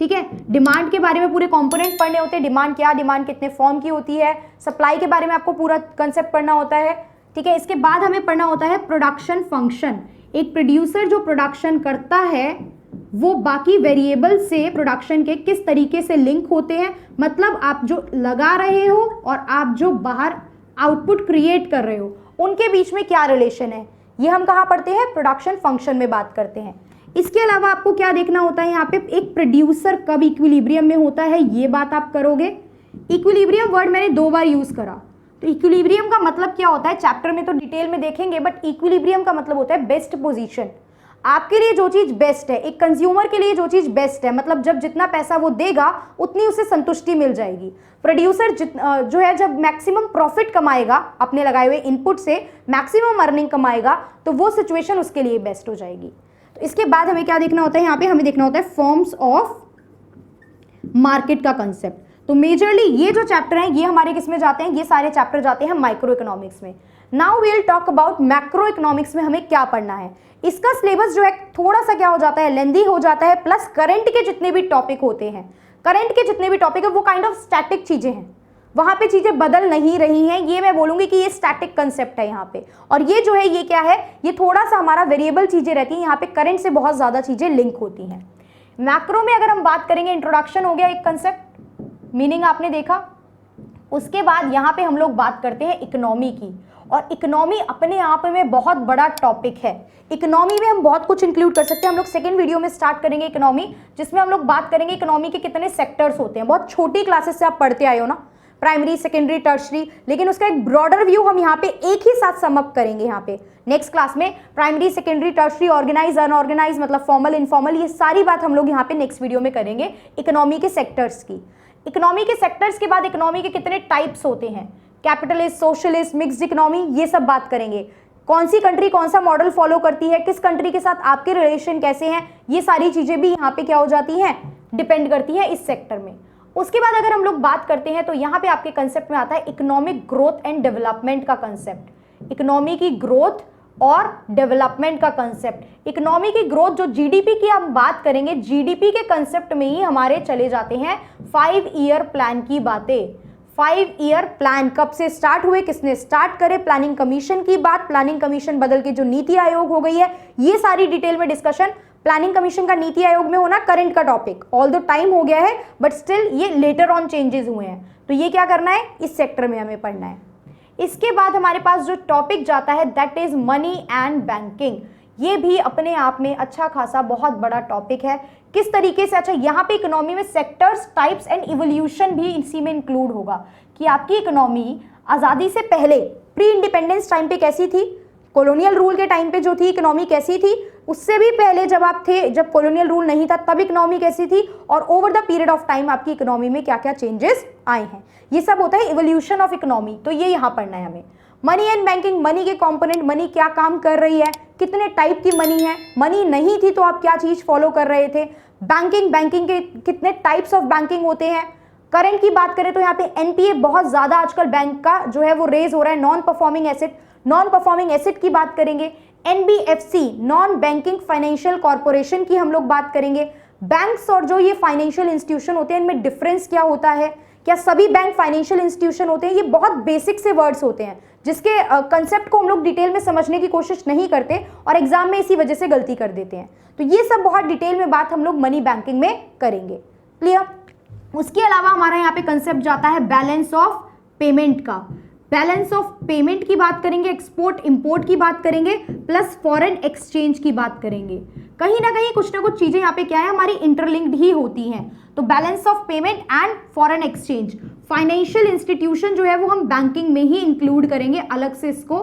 ठीक है, डिमांड के बारे में पूरे कंपोनेंट पढ़ने होते हैं, डिमांड क्या, डिमांड कितने फॉर्म की होती है, सप्लाई के बारे में आपको पूरा कंसेप्ट पढ़ना होता है। ठीक है, इसके बाद हमें पढ़ना होता है प्रोडक्शन फंक्शन। एक प्रोड्यूसर जो प्रोडक्शन करता है वो बाकी वेरिएबल से प्रोडक्शन के किस तरीके से लिंक होते हैं, मतलब आप जो लगा रहे हो और आप जो बाहर आउटपुट क्रिएट कर रहे हो उनके बीच में क्या रिलेशन है, ये हम कहाँ पढ़ते हैं, प्रोडक्शन फंक्शन में बात करते हैं। इसके अलावा आपको क्या देखना होता है, यहाँ पे एक प्रोड्यूसर कब इक्विलिब्रियम में होता है ये बात आप करोगे। इक्विलिब्रियम वर्ड मैंने 2 बार यूज करा, तो इक्विलिब्रियम का मतलब क्या होता है चैप्टर में तो डिटेल में देखेंगे, बट इक्विलिब्रियम का मतलब होता है बेस्ट पोजीशन। आपके लिए जो चीज बेस्ट है, एक कंज्यूमर के लिए जो चीज बेस्ट है, मतलब जब जितना पैसा वो देगा उतनी उसे संतुष्टि मिल जाएगी। प्रोड्यूसर जो है जब मैक्सिमम प्रॉफिट कमाएगा अपने लगाए हुए इनपुट से, मैक्सिमम अर्निंग कमाएगा, तो वो सिचुएशन उसके लिए बेस्ट हो जाएगी। तो इसके बाद हमें क्या देखना होता है, यहाँ पे हमें देखना होता है फॉर्म्स ऑफ मार्केट का कंसेप्ट। तो मेजरली ये जो चैप्टर हैं ये हमारे किस में जाते हैं, ये सारे चैप्टर जाते हैं माइक्रो इकोनॉमिक्स में। Now we will talk about macro economics में हमें क्या पढ़ना है। इसका सिलेबस जो है थोड़ा सा क्या हो जाता है, लेंदी हो जाता है, प्लस करंट के जितने भी टॉपिक होते हैं, करंट के जितने भी टॉपिक है वो काइंड ऑफ स्टैटिक चीजें हैं, वहां पे चीजें बदल नहीं रही हैं। ये मैं बोलूंगी कि ये स्टैटिक कंसेप्ट है यहाँ पे, और ये जो है ये क्या है, ये थोड़ा सा हमारा वेरिएबल चीजें रहती हैं, यहाँ पे करंट से बहुत ज्यादा चीजें लिंक होती हैं। मैक्रो में अगर हम बात करेंगे, इंट्रोडक्शन हो गया एक कंसेप्ट, मीनिंग आपने देखा। उसके बाद यहाँ पे हम लोग बात करते हैं इकोनॉमी की, और इकोनॉमी अपने आप में बहुत बड़ा टॉपिक है। इकोनॉमी में हम बहुत कुछ इंक्लूड कर सकते हैं। हम लोग सेकंड वीडियो में स्टार्ट करेंगे इकोनॉमी, जिसमें हम लोग बात करेंगे इकोनॉमी के कितने सेक्टर्स होते हैं। बहुत छोटी क्लासेस से आप पढ़ते आए हो ना, प्राइमरी, सेकेंडरी, टर्शरी, लेकिन उसका एक ब्रॉडर व्यू हम यहाँ पे एक ही साथ सम अप करेंगे। यहाँ पे नेक्स्ट क्लास में primary, secondary, tertiary, organise, unorganise, मतलब फॉर्मल, इनफॉर्मल, ये सारी बात हम लोग यहाँ पे नेक्स्ट वीडियो में करेंगे इकोनॉमी के सेक्टर्स की। इकोनॉमी के सेक्टर्स के बाद इकोनॉमी के कितने टाइप्स होते हैं, कैपिटलिस्ट, सोशलिस्ट, मिक्स्ड इकोनॉमी, ये सब बात करेंगे। कौन सी कंट्री कौन सा मॉडल फॉलो करती है, किस कंट्री के साथ आपके रिलेशन कैसे हैं, ये सारी चीजें भी यहाँ पे क्या हो जाती हैं, डिपेंड करती है इस सेक्टर में। उसके बाद अगर हम लोग बात करते हैं तो यहाँ पे आपके कंसेप्ट में आता है इकोनॉमिक ग्रोथ एंड डेवलपमेंट का कंसेप्ट। इकोनॉमी की ग्रोथ और डेवलपमेंट का कंसेप्ट। इकोनॉमी की ग्रोथ जो जीडीपी की हम बात करेंगे, जीडीपी के कंसेप्ट में ही हमारे चले जाते हैं 5 ईयर प्लान की बातें। 5 ईयर प्लान कब से स्टार्ट हुए, किसने स्टार्ट करे, प्लानिंग कमीशन की बात, प्लानिंग कमीशन बदल के जो नीति आयोग हो गई है, ये सारी डिटेल में डिस्कशन। प्लानिंग कमीशन का नीति आयोग में होना करंट का टॉपिक, ऑल द टाइम हो गया है, बट स्टिल ये लेटर ऑन चेंजेस हुए हैं, तो ये क्या करना है, इस सेक्टर में हमें पढ़ना है। इसके बाद हमारे पास जो टॉपिक जाता है that is money and banking. ये भी अपने आप में अच्छा खासा बहुत बड़ा टॉपिक है। किस तरीके से, अच्छा यहाँ पे इकोनॉमी में सेक्टर्स, टाइप्स एंड इवोल्यूशन भी इसी में इंक्लूड होगा कि आपकी इकोनॉमी आज़ादी से पहले, प्री इंडिपेंडेंस टाइम पे कैसी थी, कॉलोनियल रूल के टाइम पे जो थी इकोनॉमी कैसी थी, उससे भी पहले जब आप थे, जब कॉलोनियल रूल नहीं था तब इकोनॉमी कैसी थी, और over the period of time आपकी इकोनॉमी में क्या क्या चेंजेस आए हैं, ये सब होता है इवोल्यूशन ऑफ इकोनॉमी। तो ये यहाँ पढ़ना है हमें। मनी एंड बैंकिंग, मनी के कंपोनेंट, मनी क्या काम कर रही है, कितने टाइप की मनी है, मनी नहीं थी तो आप क्या चीज फॉलो कर रहे थे, बैंकिंग, बैंकिंग के कितने टाइप्स ऑफ बैंकिंग होते हैं। करंट की बात करें तो यहाँ पे एनपीए बहुत ज्यादा आजकल बैंक का जो है वो रेज हो रहा है, non performing asset, non performing asset की बात करेंगे। NBFC, non banking financial corporation की हम लोग बात करेंगे। बैंक्स और जो ये फाइनेंशियल इंस्टीट्यूशन होते हैं इनमें डिफरेंस क्या होता है, क्या सभी बैंक फाइनेंशियल इंस्टीट्यूशन होते हैं, ये बहुत बेसिक से वर्ड्स होते हैं जिसके कंसेप्ट को हम लोग डिटेल में समझने की कोशिश नहीं करते और एग्जाम में इसी वजह से गलती कर देते हैं। तो ये सब बहुत डिटेल में बात हम लोग मनी बैंकिंग में करेंगे। क्लियर? उसके अलावा हमारा यहाँ पे कंसेप्ट जाता है बैलेंस ऑफ पेमेंट का। बैलेंस ऑफ पेमेंट की बात करेंगे, एक्सपोर्ट इंपोर्ट की बात करेंगे, प्लस फॉरेन एक्सचेंज की बात करेंगे। कहीं ना कहीं कुछ ना कुछ चीजें यहाँ पे क्या है, हमारी इंटरलिंक्ड ही होती हैं। तो balance of payment and foreign exchange, financial institution जो है वो हम बैंकिंग में ही इंक्लूड करेंगे, अलग से इसको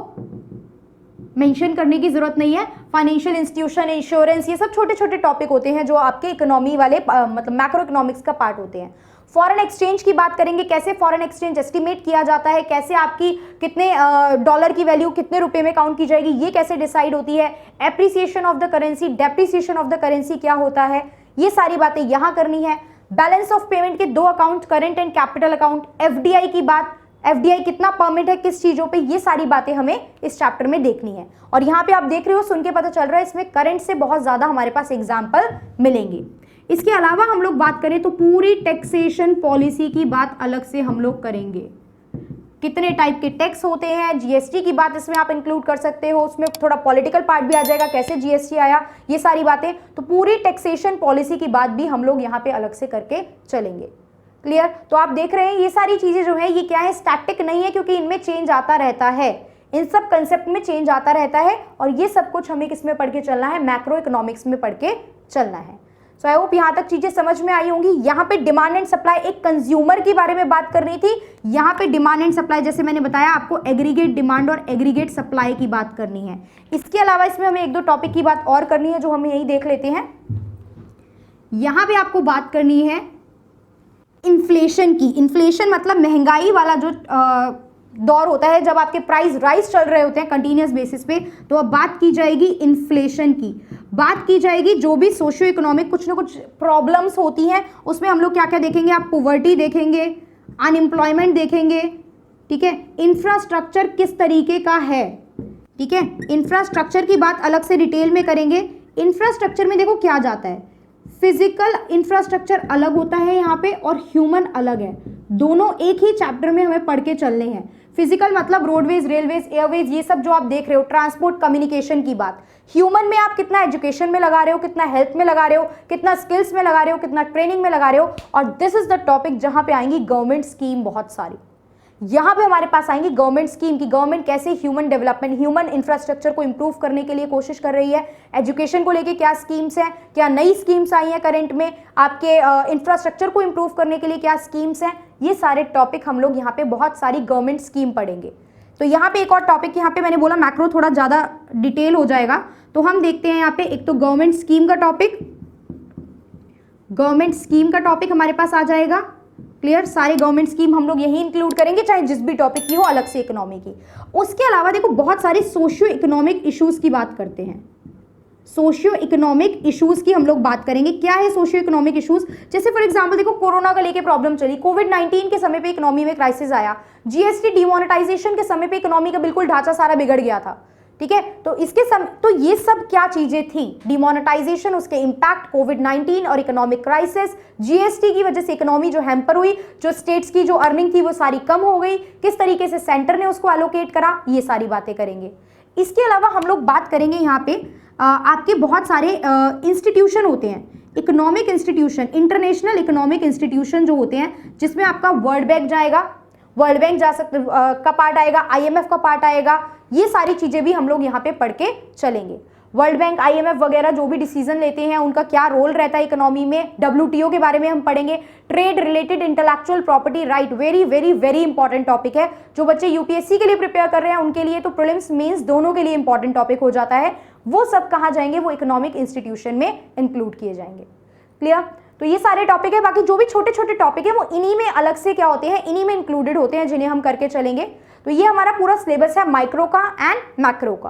मेंशन करने की जरूरत नहीं है। फाइनेंशियल इंस्टीट्यूशन, इंश्योरेंस, ये सब छोटे छोटे टॉपिक होते हैं जो आपके इकोनॉमी वाले मतलब मैक्रो इकोनॉमिक्स का पार्ट होते हैं। फॉरेन एक्सचेंज की बात करेंगे, कैसे फॉरेन एक्सचेंज एस्टिमेट किया जाता है, कैसे आपकी कितने डॉलर की वैल्यू कितने रुपए में काउंट की जाएगी, ये कैसे डिसाइड होती है। Appreciation of the currency, depreciation of the currency क्या होता है, ये सारी बातें यहां करनी है। बैलेंस ऑफ पेमेंट के दो account, current and capital account. FDI की बात, एफडीआई कितना परमिट है किस चीजों पे, ये सारी बातें हमें इस चैप्टर में देखनी है। और यहाँ पे आप देख रहे हो, सुन के पता चल रहा है इसमें करंट से बहुत ज्यादा हमारे पास एग्जाम्पल मिलेंगे। इसके अलावा हम लोग बात करें तो पूरी टैक्सेशन पॉलिसी की बात अलग से हम लोग करेंगे। कितने टाइप के टैक्स होते हैं, जीएसटी की बात इसमें आप इंक्लूड कर सकते हो, उसमें थोड़ा पॉलिटिकल पार्ट भी आ जाएगा, कैसे जीएसटी आया, ये सारी बातें। तो पूरी टैक्सेशन पॉलिसी की बात भी हम लोग यहाँ पे अलग से करके चलेंगे। क्लियर? तो आप देख रहे हैं ये सारी चीजें जो है ये क्या है, स्टैटिक नहीं है, क्योंकि इनमें चेंज आता रहता है, इन सब कंसेप्ट में चेंज आता रहता है। और ये सब कुछ हमें किस में पढ़ के चलना है, मैक्रो इकोनॉमिक्स में पढ़ के चलना है। सो आई होप यहाँ तक चीजें समझ में आई होंगी। यहाँ पे डिमांड एंड सप्लाई, एक कंज्यूमर के बारे में बात करनी थी, यहाँ पे डिमांड एंड सप्लाई, जैसे मैंने बताया आपको एग्रीगेट डिमांड और एग्रीगेट सप्लाई की बात करनी है। इसके अलावा इसमें हमें एक दो टॉपिक की बात और करनी है जो हम यही देख लेते हैं। यहाँ पे आपको बात करनी है इन्फ्लेशन की। इन्फ्लेशन मतलब महंगाई वाला जो दौर होता है, जब आपके प्राइस राइज चल रहे होते हैं कंटिन्यूस बेसिस पे, तो अब बात की जाएगी इन्फ्लेशन की। बात की जाएगी जो भी सोशियो इकोनॉमिक कुछ ना कुछ प्रॉब्लम्स होती हैं, उसमें हम लोग क्या क्या देखेंगे, आप पॉवर्टी देखेंगे, अनएम्प्लॉयमेंट देखेंगे, ठीक है, इंफ्रास्ट्रक्चर किस तरीके का है, ठीक है, इंफ्रास्ट्रक्चर की बात अलग से डिटेल में करेंगे। इंफ्रास्ट्रक्चर में देखो क्या जाता है, फिजिकल इंफ्रास्ट्रक्चर अलग होता है यहाँ पे और ह्यूमन अलग है, दोनों एक ही चैप्टर में हमें पढ़ के चलने हैं। फिजिकल मतलब रोडवेज, रेलवेज, एयरवेज, ये सब जो आप देख रहे हो, ट्रांसपोर्ट, कम्युनिकेशन की बात। ह्यूमन में आप कितना एजुकेशन में लगा रहे हो, कितना हेल्थ में लगा रहे हो, कितना स्किल्स में लगा रहे हो, कितना ट्रेनिंग में लगा रहे हो। और दिस इज द टॉपिक जहां पे आएंगी गवर्नमेंट स्कीम बहुत सारी। यहाँ पे हमारे पास आएंगी गवर्नमेंट स्कीम की, गवर्नमेंट कैसे ह्यूमन डेवलपमेंट, ह्यूमन इंफ्रास्ट्रक्चर को इंप्रूव करने के लिए कोशिश कर रही है। एजुकेशन को लेके क्या स्कीम्स हैं, क्या नई स्कीम्स आई हैं करंट में, आपके इंफ्रास्ट्रक्चर को इंप्रूव करने के लिए क्या स्कीम्स हैं, ये सारे टॉपिक हम लोग यहाँ पे बहुत सारी गवर्नमेंट स्कीम पढ़ेंगे। तो यहाँ पे एक और टॉपिक, यहाँ पे मैंने बोला मैक्रो थोड़ा ज़्यादा डिटेल हो जाएगा, तो हम देखते हैं यहाँ पे एक तो गवर्नमेंट स्कीम का टॉपिक, गवर्नमेंट स्कीम का टॉपिक हमारे पास आ जाएगा। क्लियर? सारे गवर्नमेंट स्कीम हम लोग यही इंक्लूड करेंगे, चाहे जिस भी टॉपिक की हो, अलग से इकोनॉमी की। उसके अलावा देखो बहुत सारे सोशियो इकोनॉमिक इश्यूज की बात करते हैं। सोशियो इकोनॉमिक इश्यूज की हम लोग बात करेंगे। क्या है सोशियो इकोनॉमिक इश्यूज? जैसे फॉर एग्जांपल देखो कोरोना का लेके प्रॉब्लम चली, कोविड-19 के समय पे इकोनॉमी में क्राइसिस आया, जीएसटी डिमोनेटाइजेशन के समय पे इकोनॉमी का बिल्कुल ढांचा सारा बिगड़ गया था, ठीक है। तो इसके तो ये सब क्या चीजें थी, डिमोनेटाइजेशन, उसके इंपैक्ट, कोविड-19 और इकोनॉमिक क्राइसिस, जीएसटी की वजह से इकोनॉमी जो हैम्पर हुई, जो स्टेट्स की जो अर्निंग थी वो सारी कम हो गई, किस तरीके से सेंटर ने उसको एलोकेट करा, ये सारी बातें करेंगे। इसके अलावा हम लोग बात करेंगे यहाँ पे आपके बहुत सारे इंस्टीट्यूशन होते हैं, economic institution, international economic institution जो होते हैं, जिसमें आपका वर्ल्ड बैंक जाएगा, वर्ल्ड बैंक जा सकते का पार्ट आएगा, आईएमएफ का पार्ट आएगा, ये सारी चीजें भी हम लोग यहाँ पे पढ़ के चलेंगे। वर्ल्ड बैंक, आईएमएफ वगैरह जो भी डिसीजन लेते हैं उनका क्या रोल रहता है इकोनॉमी में, डब्ल्यूटीओ के बारे में हम पढ़ेंगे, trade related intellectual property right, very very very important topic है। जो बच्चे यूपीएससी के लिए प्रिपेयर कर रहे हैं उनके लिए तो प्रीलिम्स मेंस दोनों के लिए इंपॉर्टेंट टॉपिक हो जाता है। वो सब कहाँ जाएंगे, वो इकोनॉमिक इंस्टीट्यूशन में इंक्लूड किए जाएंगे। क्लियर? तो ये सारे टॉपिक है, बाकी जो भी छोटे छोटे टॉपिक है वो इन्हीं में अलग से क्या होते हैं, इन्हीं में इंक्लूडेड होते हैं, जिन्हें हम करके चलेंगे। तो ये हमारा पूरा सिलेबस है माइक्रो का एंड मैक्रो का।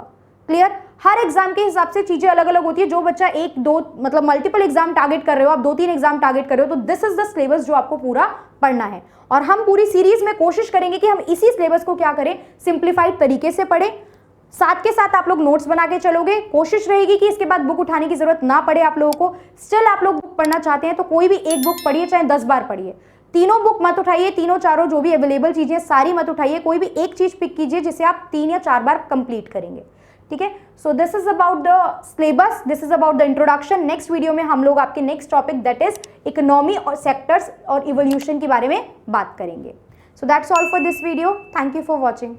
क्लियर? हर एग्जाम के हिसाब से चीजें अलग अलग होती है। जो बच्चा एक दो मतलब मल्टीपल एग्जाम टारगेट कर रहे हो, आप 2-3 एग्जाम टारगेट कर रहे हो, तो दिस इज द सिलेबस जो आपको पूरा पढ़ना है। और हम पूरी सीरीज में कोशिश करेंगे कि हम इसी सिलेबस को क्या करें, सिंप्लीफाइड तरीके से पढ़ें। साथ के साथ आप लोग नोट्स बना के चलोगे, कोशिश रहेगी कि इसके बाद बुक उठाने की जरूरत ना पड़े आप लोगों को। स्टिल आप लोग बुक पढ़ना चाहते हैं तो कोई भी एक बुक पढ़िए, चाहे 10 बार पढ़िए, तीनों बुक मत उठाइए, तीनों चारों जो भी अवेलेबल चीजें सारी मत उठाइए, कोई भी एक चीज पिक कीजिए जिसे आप 3 या 4 बार कंप्लीट करेंगे। ठीक है, so this is about the syllabus, this is about the introduction. Next video में हम लोग आपके next topic that is economy और सेक्टर्स और इवोल्यूशन के बारे में बात करेंगे। So that's all for this video. Thank you for watching.